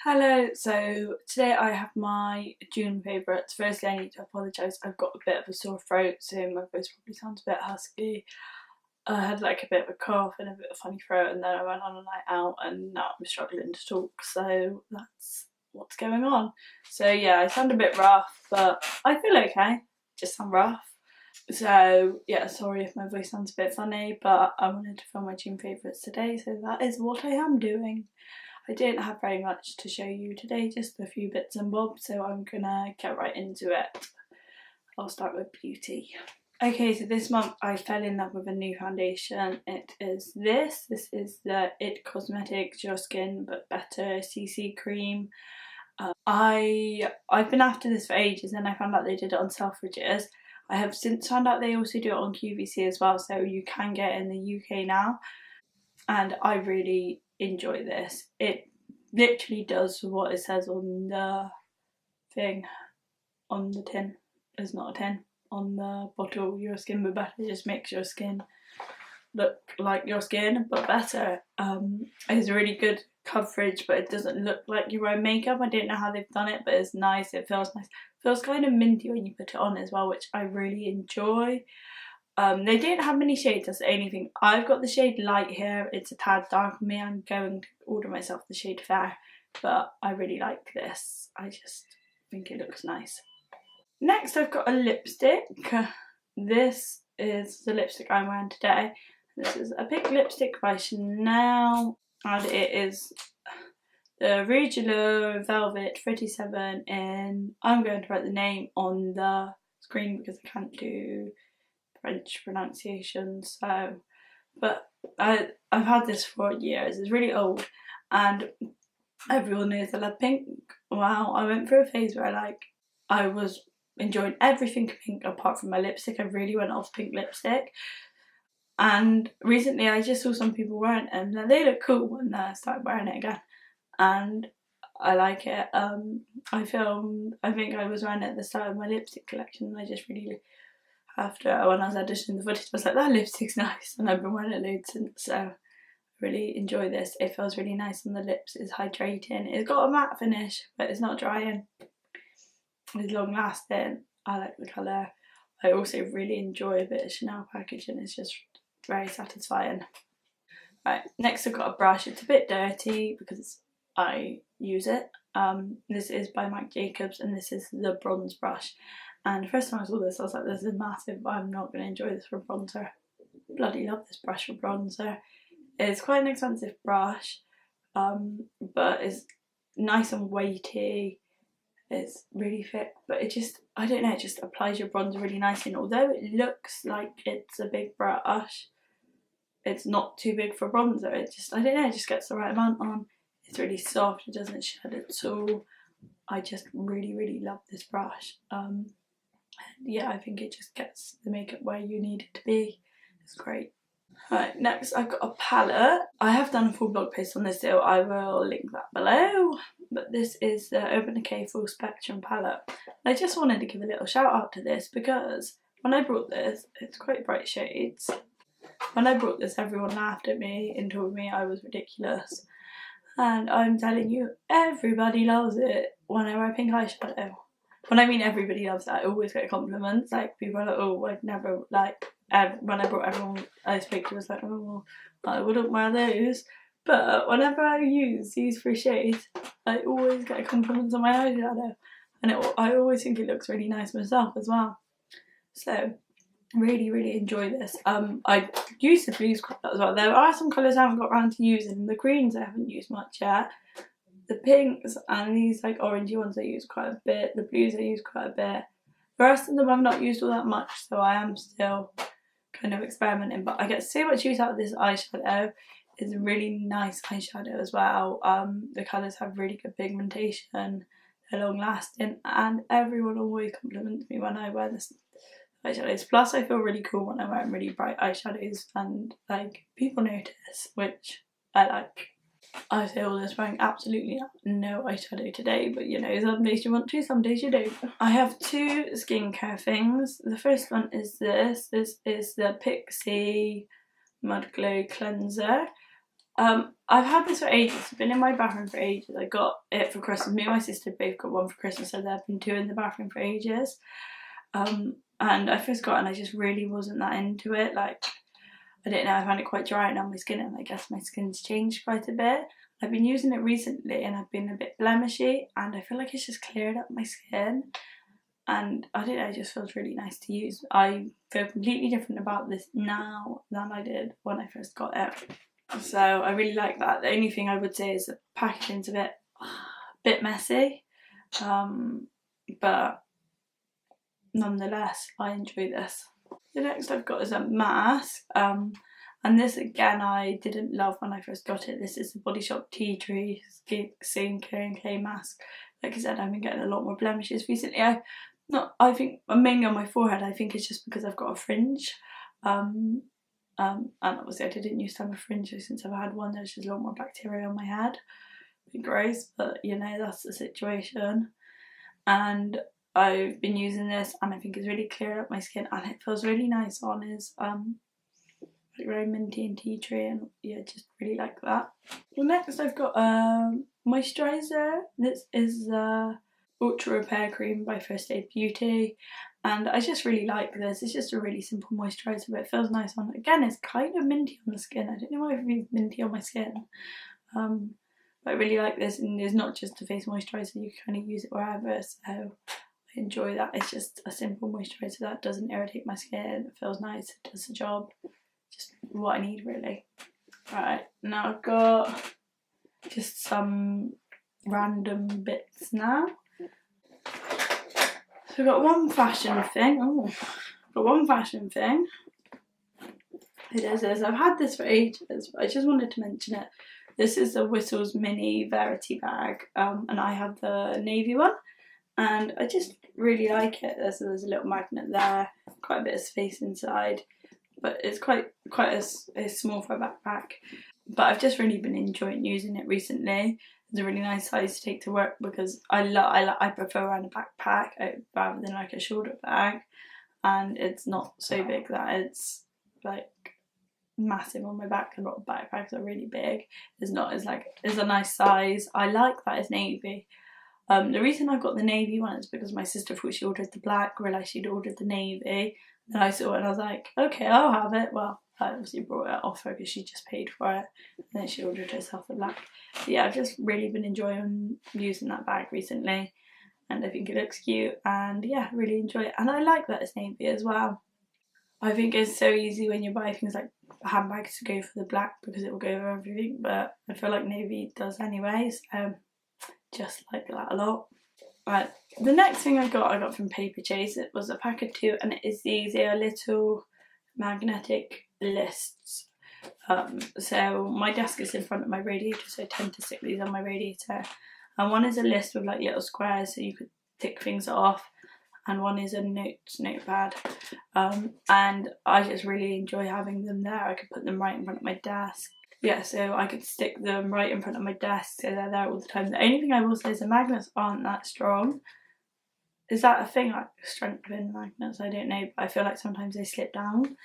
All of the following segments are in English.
Hello, so today I have my June favourites. Firstly, I need to apologise, I've got a bit of a sore throat, so my voice probably sounds a bit husky. I had like a bit of a cough and a bit of a funny throat, and then I went on a night out and now I'm struggling to talk, so that's what's going on. So yeah, I sound a bit rough, but I feel okay, just sound rough. So yeah, sorry if my voice sounds a bit funny, but I wanted to film my June favourites today, so that is what I am doing. I didn't have very much to show you today, just a few bits and bobs, so I'm gonna get right into it. I'll start with beauty. Okay, so this month I fell in love with a new foundation. It is this. This is the It Cosmetics Your Skin But Better CC Cream. I've been after this for ages, and I found out they did it on Selfridges. I have since found out they also do it on QVC as well, so you can get it in the UK now. And I really enjoy this. It literally does what it says on the thing, on the tin. It's not a tin, on the bottle. Your skin but better. It just makes your skin look like your skin but better. It's really good coverage, but it doesn't look like you're wearing makeup. I don't know how they've done it, but it's nice. It feels nice. It feels kind of minty when you put it on as well, which I really enjoy. They didn't have many shades, that's the only thing. I've got the shade light here, it's a tad dark for me. I'm going to order myself the shade fair, but I really like this. I just think it looks nice. Next I've got a lipstick. This is the lipstick I'm wearing today. This is a pink lipstick by Chanel, and it is the Rouge Velvet 37 in, I'm going to write the name on the screen because I can't do French pronunciation, so, but I've had this for years. It's really old and everyone knows I love pink. Wow, I went through a phase where I was enjoying everything pink apart from my lipstick. I really went off pink lipstick, and recently I just saw some people wearing it and they look cool when I started wearing it again, and I like it. I think I was wearing it at the start of my lipstick collection, and I just really, after when I was auditioning the footage, I was like, that lipstick's nice, and I've been wearing it loads since, so I really enjoy this. It feels really nice on the lips, it's hydrating, it's got a matte finish but it's not drying, it's long lasting. I like the colour. I also really enjoy a bit of Chanel packaging, it's just very satisfying. Right, next I've got a brush. It's a bit dirty because I use it. This is by Marc Jacobs and this is the bronze brush. And the first time I saw this I was like, this is massive, I'm not going to enjoy this for bronzer. Bloody love this brush for bronzer. It's quite an expensive brush, but it's nice and weighty. It's really thick, but it just, I don't know, it just applies your bronzer really nicely. And although it looks like it's a big brush, it's not too big for bronzer. It just, I don't know, it just gets the right amount on. It's really soft, it doesn't shed at all. I just really love this brush. Yeah, I think it just gets the makeup where you need it to be. It's great. Right, next I've got a palette. I have done a full blog post on this, so I will link that below. But this is the Urban Decay Full Spectrum palette. I just wanted to give a little shout out to this because when I brought this, it's quite bright shades. When I brought this, everyone laughed at me and told me I was ridiculous. And I'm telling you, everybody loves it when I wear pink eyeshadow. When I mean everybody loves it, I always get compliments. Like, people are like, oh, I'd never, like, when I brought everyone I spoke to was like, oh, I wouldn't wear those. But whenever I use these 3 shades, I always get compliments on my eyeshadow. And I always think it looks really nice myself as well. So, really enjoy this. I use the blues quite a lot as well. There are some colours I haven't got around to using. The greens I haven't used much yet. The pinks and these like orangey ones I use quite a bit. The blues I use quite a bit. The rest of them I've not used all that much, so I am still kind of experimenting. But I get so much use out of this eyeshadow. It's a really nice eyeshadow as well. The colours have really good pigmentation. They're long lasting, and everyone always compliments me when I wear this eyeshadows. Plus I feel really cool when I'm wearing really bright eyeshadows and like people notice, which I like. I feel this wearing absolutely no eyeshadow today, but you know, some days you want to, some days you don't. I have 2 skincare things. The first one is this. This is the Pixie Mud Glow Cleanser. I've had this for ages. It's been in my bathroom for ages. I got it for Christmas. Me and my sister both got one for Christmas, so there have been 2 in the bathroom for ages. And I first got it and I just really wasn't that into it. Like, I don't know, I found it quite drying on my skin, and I guess my skin's changed quite a bit. I've been using it recently and I've been a bit blemishy, and I feel like it's just cleared up my skin. And I don't know, it just feels really nice to use. I feel completely different about this now than I did when I first got it. So I really like that. The only thing I would say is the packaging's a bit messy, but nonetheless I enjoy this. The next I've got is a mask, and this again I didn't love when I first got it. This is the Body Shop Tea Tree Skin Care and Clay Mask. Like I said, I've been getting a lot more blemishes recently. I think mainly on my forehead. I think it's just because I've got a fringe. And obviously I didn't used to have a fringe, so since I've had one there's just a lot more bacteria on my head. A bit gross, but you know, that's the situation. And I've been using this and I think it's really cleared up my skin, and it feels really nice on. Is like very minty and tea tree, and yeah, just really like that. Well, next I've got a moisturizer. This is the Ultra Repair Cream by First Aid Beauty, and I just really like this. It's just a really simple moisturiser, but it feels nice on. Again, it's kind of minty on the skin. I don't know why it feels minty on my skin, but I really like this, and it's not just a face moisturiser, you can kind of use it wherever, so I enjoy that. It's just a simple moisturiser that doesn't irritate my skin, it feels nice, it does the job, just what I need really. Right, now I've got just some random bits now. So I've got one fashion thing. It is. I've had this for ages, but I just wanted to mention it. This is the Whistles Mini Verity bag, and I have the navy one, and I just really like it. There's a little magnet there, quite a bit of space inside, but it's quite it's small for a backpack. But I've just really been enjoying using it recently. It's a really nice size to take to work because I prefer around a backpack rather than like a shoulder bag, and it's not so big that it's like massive on my back. A lot of backpacks are really big. It's a nice size. I like that it's navy. The reason I got the navy one is because my sister thought she ordered the black, realised she'd ordered the navy. Then I saw it and I was like, okay, I'll have it. Well, I obviously brought it off her because she just paid for it, and then she ordered herself the black. But yeah, I've just really been enjoying using that bag recently, and I think it looks cute, and yeah, really enjoy it. And I like that it's navy as well. I think it's so easy when you buy things like handbags to go for the black because it will go over everything, but I feel like navy does anyway, so just like that a lot. Right, the next thing I got from Paperchase. It was a pack of 2, and it is these little magnetic lists. So my desk is in front of my radiator, so I tend to stick these on my radiator. And one is a list with like little squares so you could tick things off, and one is a notepad. And I just really enjoy having them there. I could put them right in front of my desk. Yeah, so I could stick them right in front of my desk so they're there all the time. The only thing I will say is the magnets aren't that strong. Is that a thing, like strength in magnets? I don't know, but I feel like sometimes they slip down.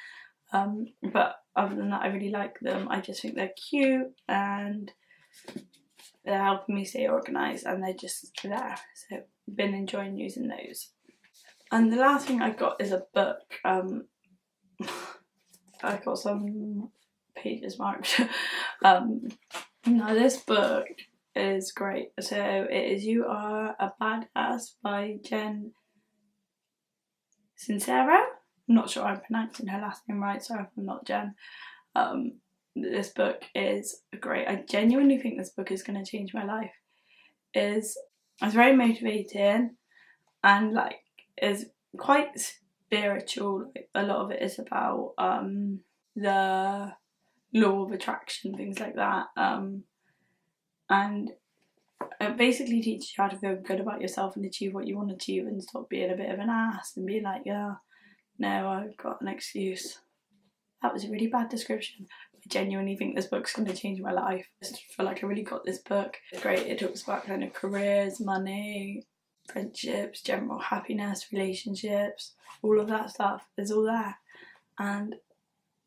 But other than that, I really like them. I just think they're cute and they're helping me stay organised, and they're just there. So I've been enjoying using those. And the last thing I got is a book. I got some pages marked. Now this book is great. So it is You Are a Badass by Jen Sincero. I'm not sure I'm pronouncing her last name right, so if I'm not Jen. This book is great. I genuinely think this book is going to change my life. It's very motivating, and like is quite spiritual. Like, a lot of it is about the law of attraction, things like that, and it basically teaches you how to feel good about yourself and achieve what you want to achieve, and stop being a bit of an ass and being like, yeah, no, I've got an excuse. That was a really bad description. I genuinely think this book's going to change my life. I just feel like I really got this book. It's great. It talks about kind of careers, money, friendships, general happiness, relationships, all of that stuff is all there. And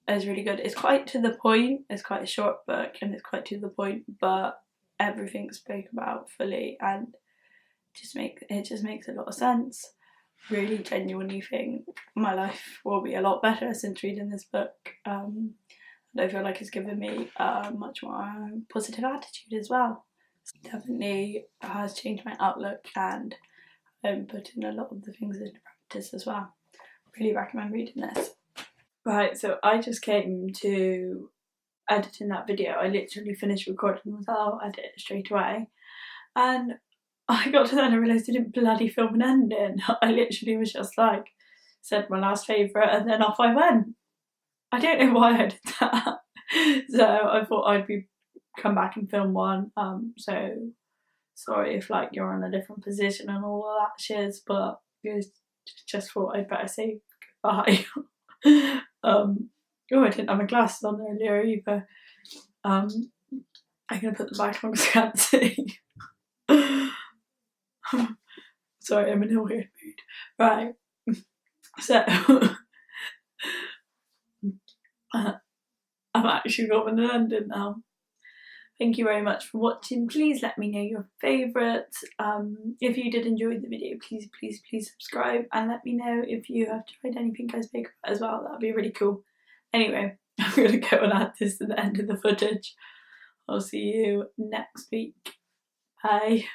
is really good. It's quite to the point, it's quite a short book and it's quite to the point, but everything's spoke about fully and it just makes a lot of sense. Really genuinely think my life will be a lot better since reading this book. And I feel like it's given me a much more positive attitude as well. It definitely has changed my outlook and putting a lot of the things into practice as well. Really recommend reading this. Right, so I just came to editing that video. I literally finished recording and was like, I'll edit it straight away. And I got to then and realised I didn't bloody film an ending. I literally was just like, said my last favourite and then off I went. I don't know why I did that. So I thought I'd come back and film one. So sorry if like you're in a different position and all of that shiz, but just thought I'd better say goodbye. Oh, I didn't have my glasses on earlier either. I'm gonna put them back on because I can't see. Sorry, I'm in a weird mood. Right, so I'm actually going to London now. Thank you very much for watching. Please let me know your favourites. If you did enjoy the video, please subscribe and let me know if you have tried anything I spoke about as well. That'd be really cool. Anyway, I'm going to go and add this to the end of the footage. I'll see you next week. Bye.